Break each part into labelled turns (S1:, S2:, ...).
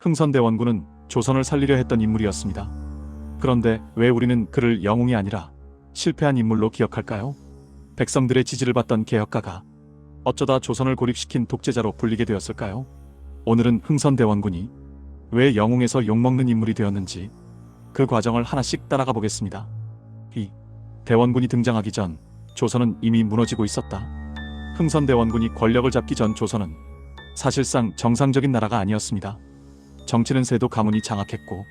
S1: 흥선대원군은 조선을 살리려 했던 인물이었습니다. 그런데 왜 우리는 그를 영웅이 아니라 실패한 인물로 기억할까요? 백성들의 지지를 받던 개혁가가 어쩌다 조선을 고립시킨 독재자로 불리게 되었을까요? 오늘은 흥선대원군이 왜 영웅에서 욕먹는 인물이 되었는지 그 과정을 하나씩 따라가 보겠습니다. 이 대원군이 등장하기 전 조선은 이미 무너지고 있었다. 흥선대원군이 권력을 잡기 전 조선은 사실상 정상적인 나라가 아니었습니다. 정치는 세도 가문이 장악했고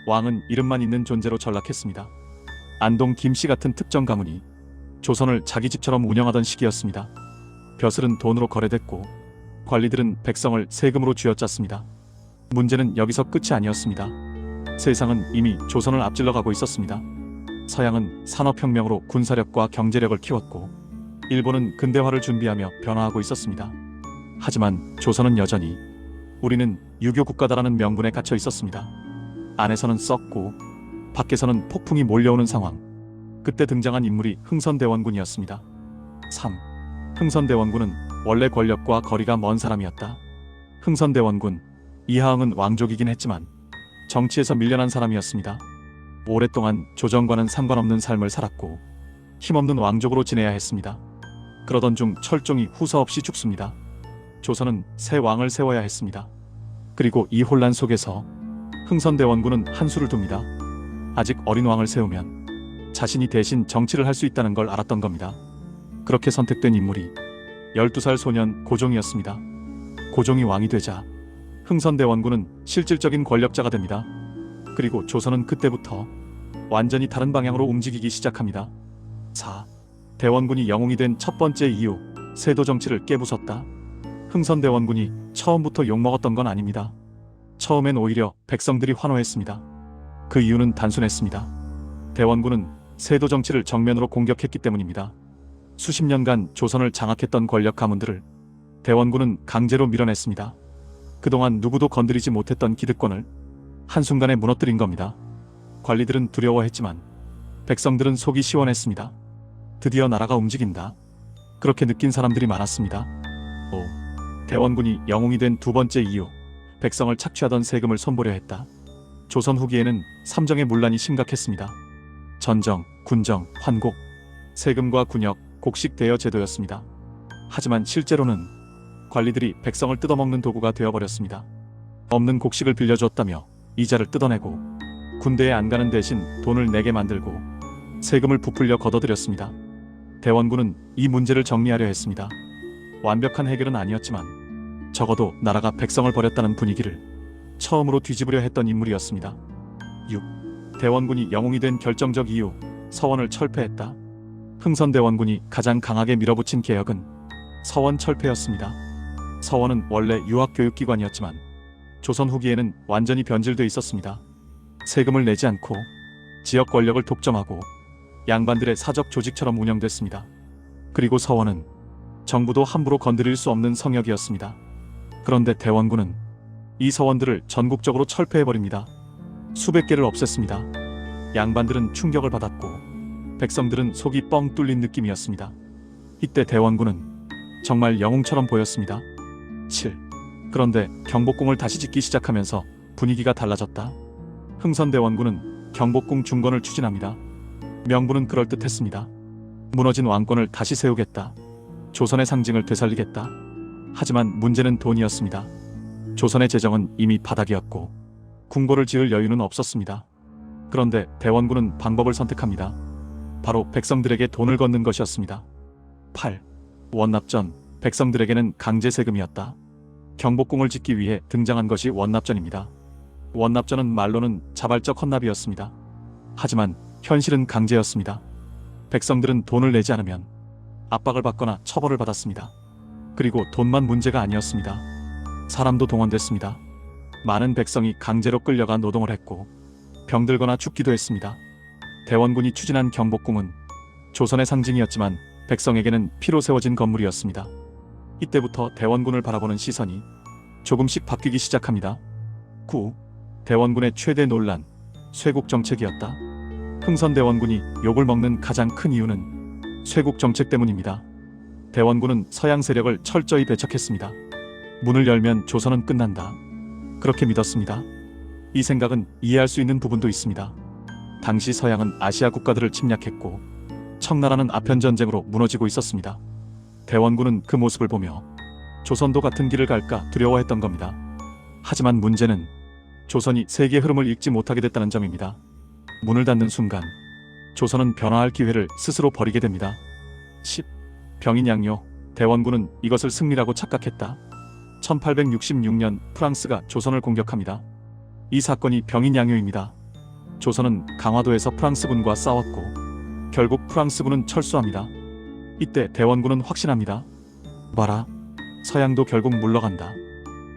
S1: 왕은 이름만 있는 존재로 전락했습니다. 안동 김씨 같은 특정 가문이 조선을 자기 집처럼 운영하던 시기였습니다. 벼슬은 돈으로 거래됐고 관리들은 백성을 세금으로 쥐어짰습니다. 문제는 여기서 끝이 아니었습니다. 세상은 이미 조선을 앞질러 가고 있었습니다. 서양은 산업혁명으로 군사력과 경제력을 키웠고 일본은 근대화를 준비하며 변화하고 있었습니다. 하지만 조선은 여전히 우리는 유교 국가다라는 명분에 갇혀 있었습니다. 안에서는 썩고 밖에서는 폭풍이 몰려오는 상황. 그때 등장한 인물이 흥선대원군이었습니다. 3. 흥선대원군은 원래 권력과 거리가 먼 사람이었다. 흥선대원군 이하응은 왕족이긴 했지만 정치에서 밀려난 사람이었습니다. 오랫동안 조정과는 상관없는 삶을 살았고 힘없는 왕족으로 지내야 했습니다. 그러던 중 철종이 후서 없이 죽습니다. 조선은 새 왕을 세워야 했습니다. 그리고 이 혼란 속에서 흥선대원군은 한수를 둡니다. 아직 어린 왕을 세우면 자신이 대신 정치를 할 수 있다는 걸 알았던 겁니다. 그렇게 선택된 인물이 12살 소년 고종이었습니다. 고종이 왕이 되자 흥선대원군은 실질적인 권력자가 됩니다. 그리고 조선은 그때부터 완전히 다른 방향으로 움직이기 시작합니다. 4. 대원군이 영웅이 된 첫 번째 이유, 세도 정치를 깨부쉈다. 흥선대원군이 처음부터 욕먹었던 건 아닙니다. 처음엔 오히려 백성들이 환호했습니다. 그 이유는 단순했습니다. 대원군은 세도 정치를 정면으로 공격했기 때문입니다. 수십 년간 조선을 장악했던 권력 가문들을 대원군은 강제로 밀어냈습니다. 그동안 누구도 건드리지 못했던 기득권을 한순간에 무너뜨린 겁니다. 관리들은 두려워했지만 백성들은 속이 시원했습니다. 드디어 나라가 움직인다. 그렇게 느낀 사람들이 많았습니다. 5. 대원군이 영웅이 된 두 번째 이유, 백성을 착취하던 세금을 손보려 했다. 조선 후기에는 삼정의 문란이 심각했습니다. 전정, 군정, 환곡, 세금과 군역, 곡식 대여 제도였습니다. 하지만 실제로는 관리들이 백성을 뜯어먹는 도구가 되어버렸습니다. 없는 곡식을 빌려줬다며 이자를 뜯어내고 군대에 안 가는 대신 돈을 내게 만들고 세금을 부풀려 걷어들였습니다. 대원군은 이 문제를 정리하려 했습니다. 완벽한 해결은 아니었지만 적어도 나라가 백성을 버렸다는 분위기를 처음으로 뒤집으려 했던 인물이었습니다. 6. 대원군이 영웅이 된 결정적 이유, 서원을 철폐했다. 흥선대원군이 가장 강하게 밀어붙인 개혁은 서원 철폐였습니다. 서원은 원래 유학교육기관이었지만 조선 후기에는 완전히 변질돼 있었습니다. 세금을 내지 않고 지역 권력을 독점하고 양반들의 사적 조직처럼 운영됐습니다. 그리고 서원은 정부도 함부로 건드릴 수 없는 성역이었습니다. 그런데 대원군은 이 서원들을 전국적으로 철폐해버립니다. 수백 개를 없앴습니다. 양반들은 충격을 받았고 백성들은 속이 뻥 뚫린 느낌이었습니다. 이때 대원군은 정말 영웅처럼 보였습니다. 7. 그런데 경복궁을 다시 짓기 시작하면서 분위기가 달라졌다. 흥선대원군은 경복궁 중건을 추진합니다. 명분은 그럴듯했습니다. 무너진 왕권을 다시 세우겠다. 조선의 상징을 되살리겠다. 하지만 문제는 돈이었습니다. 조선의 재정은 이미 바닥이었고 궁궐을 지을 여유는 없었습니다. 그런데 대원군은 방법을 선택합니다. 바로 백성들에게 돈을 걷는 것이었습니다. 8. 원납전, 백성들에게는 강제 세금이었다. 경복궁을 짓기 위해 등장한 것이 원납전입니다. 원납전은 말로는 자발적 헌납이었습니다. 하지만 현실은 강제였습니다. 백성들은 돈을 내지 않으면 압박을 받거나 처벌을 받았습니다. 그리고 돈만 문제가 아니었습니다. 사람도 동원됐습니다. 많은 백성이 강제로 끌려가 노동을 했고 병들거나 죽기도 했습니다. 대원군이 추진한 경복궁은 조선의 상징이었지만 백성에게는 피로 세워진 건물이었습니다. 이때부터 대원군을 바라보는 시선이 조금씩 바뀌기 시작합니다. 9. 대원군의 최대 논란, 쇄국 정책이었다. 흥선대원군이 욕을 먹는 가장 큰 이유는 쇄국 정책 때문입니다. 대원군은 서양 세력을 철저히 배척했습니다. 문을 열면 조선은 끝난다. 그렇게 믿었습니다. 이 생각은 이해할 수 있는 부분도 있습니다. 당시 서양은 아시아 국가들을 침략했고 청나라는 아편전쟁으로 무너지고 있었습니다. 대원군은 그 모습을 보며 조선도 같은 길을 갈까 두려워했던 겁니다. 하지만 문제는 조선이 세계의 흐름을 읽지 못하게 됐다는 점입니다. 문을 닫는 순간 조선은 변화할 기회를 스스로 버리게 됩니다. 10. 병인양요. 대원군은 이것을 승리라고 착각했다. 1866년 프랑스가 조선을 공격합니다. 이 사건이 병인양요입니다. 조선은 강화도에서 프랑스군과 싸웠고 결국 프랑스군은 철수합니다. 이때 대원군은 확신합니다. 봐라, 서양도 결국 물러간다.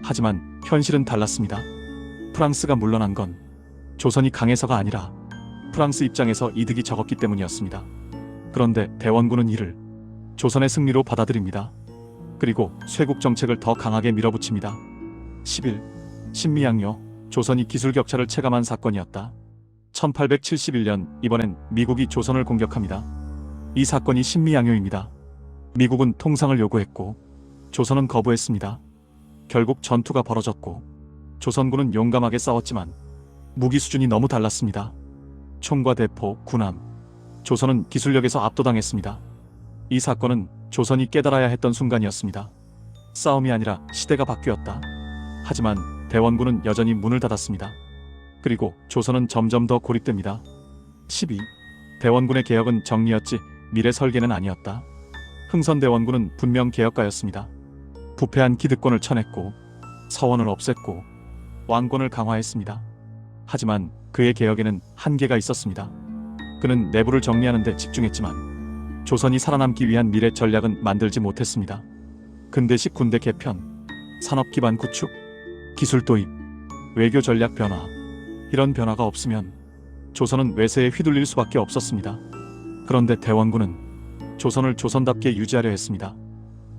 S1: 하지만 현실은 달랐습니다. 프랑스가 물러난 건 조선이 강해서가 아니라 프랑스 입장에서 이득이 적었기 때문이었습니다. 그런데 대원군은 이를 조선의 승리로 받아들입니다. 그리고 쇄국 정책을 더 강하게 밀어붙입니다. 11. 신미양요. 조선이 기술 격차를 체감한 사건이었다. 1871년 이번엔 미국이 조선을 공격합니다. 이 사건이 신미양요입니다. 미국은 통상을 요구했고 조선은 거부했습니다. 결국 전투가 벌어졌고 조선군은 용감하게 싸웠지만 무기 수준이 너무 달랐습니다. 총과 대포, 군함, 조선은 기술력에서 압도당했습니다. 이 사건은 조선이 깨달아야 했던 순간이었습니다. 싸움이 아니라 시대가 바뀌었다. 하지만 대원군은 여전히 문을 닫았습니다. 그리고 조선은 점점 더 고립됩니다. 12. 대원군의 개혁은 정리였지 미래 설계는 아니었다. 흥선대원군은 분명 개혁가였습니다. 부패한 기득권을 쳐냈고 서원을 없앴고 왕권을 강화했습니다. 하지만 그의 개혁에는 한계가 있었습니다. 그는 내부를 정리하는 데 집중했지만 조선이 살아남기 위한 미래 전략은 만들지 못했습니다. 근대식 군대 개편, 산업 기반 구축, 기술 도입, 외교 전략 변화, 이런 변화가 없으면 조선은 외세에 휘둘릴 수밖에 없었습니다. 그런데 대원군은 조선을 조선답게 유지하려 했습니다.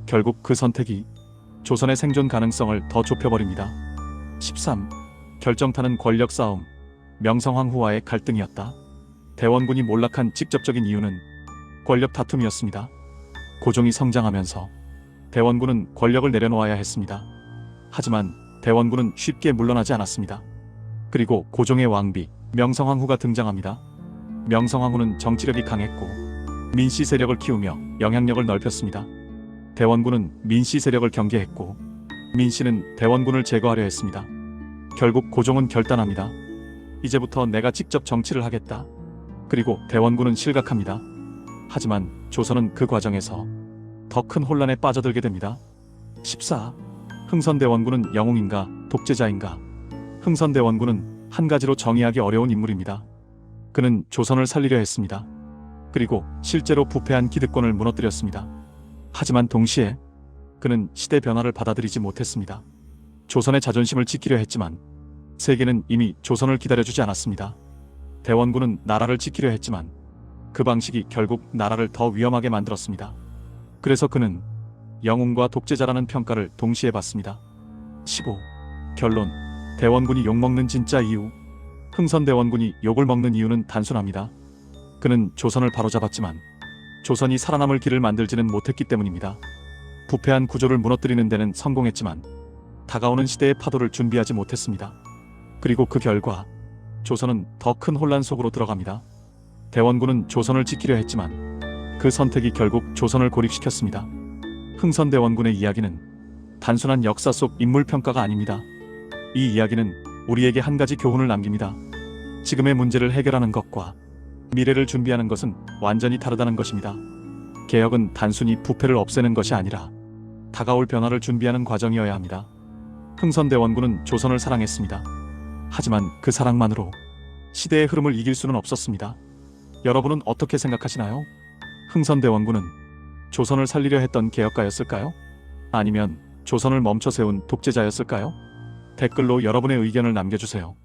S1: 결국 그 선택이 조선의 생존 가능성을 더 좁혀버립니다. 13. 결정타는 권력 싸움, 명성황후와의 갈등이었다. 대원군이 몰락한 직접적인 이유는 권력 다툼이었습니다. 고종이 성장하면서 대원군은 권력을 내려놓아야 했습니다. 하지만 대원군은 쉽게 물러나지 않았습니다. 그리고 고종의 왕비 명성황후가 등장합니다. 명성황후는 정치력이 강했고 민씨 세력을 키우며 영향력을 넓혔습니다. 대원군은 민씨 세력을 경계했고 민씨는 대원군을 제거하려 했습니다. 결국 고종은 결단합니다. 이제부터 내가 직접 정치를 하겠다. 그리고 대원군은 실각합니다. 하지만 조선은 그 과정에서 더 큰 혼란에 빠져들게 됩니다. 14. 흥선대원군은 영웅인가 독재자인가? 흥선대원군은 한 가지로 정의하기 어려운 인물입니다. 그는 조선을 살리려 했습니다. 그리고 실제로 부패한 기득권을 무너뜨렸습니다. 하지만 동시에 그는 시대 변화를 받아들이지 못했습니다. 조선의 자존심을 지키려 했지만 세계는 이미 조선을 기다려주지 않았습니다. 대원군은 나라를 지키려 했지만 그 방식이 결국 나라를 더 위험하게 만들었습니다. 그래서 그는 영웅과 독재자라는 평가를 동시에 받습니다. 15. 결론. 대원군이 욕먹는 진짜 이유. 흥선대원군이 욕을 먹는 이유는 단순합니다. 그는 조선을 바로잡았지만 조선이 살아남을 길을 만들지는 못했기 때문입니다. 부패한 구조를 무너뜨리는 데는 성공했지만 다가오는 시대의 파도를 준비하지 못했습니다. 그리고 그 결과 조선은 더 큰 혼란 속으로 들어갑니다. 대원군은 조선을 지키려 했지만 그 선택이 결국 조선을 고립시켰습니다. 흥선대원군의 이야기는 단순한 역사 속 인물 평가가 아닙니다. 이 이야기는 우리에게 한 가지 교훈을 남깁니다. 지금의 문제를 해결하는 것과 미래를 준비하는 것은 완전히 다르다는 것입니다. 개혁은 단순히 부패를 없애는 것이 아니라 다가올 변화를 준비하는 과정이어야 합니다. 흥선대원군은 조선을 사랑했습니다. 하지만 그 사랑만으로 시대의 흐름을 이길 수는 없었습니다. 여러분은 어떻게 생각하시나요? 흥선대원군은 조선을 살리려 했던 개혁가였을까요? 아니면 조선을 멈춰 세운 독재자였을까요? 댓글로 여러분의 의견을 남겨주세요.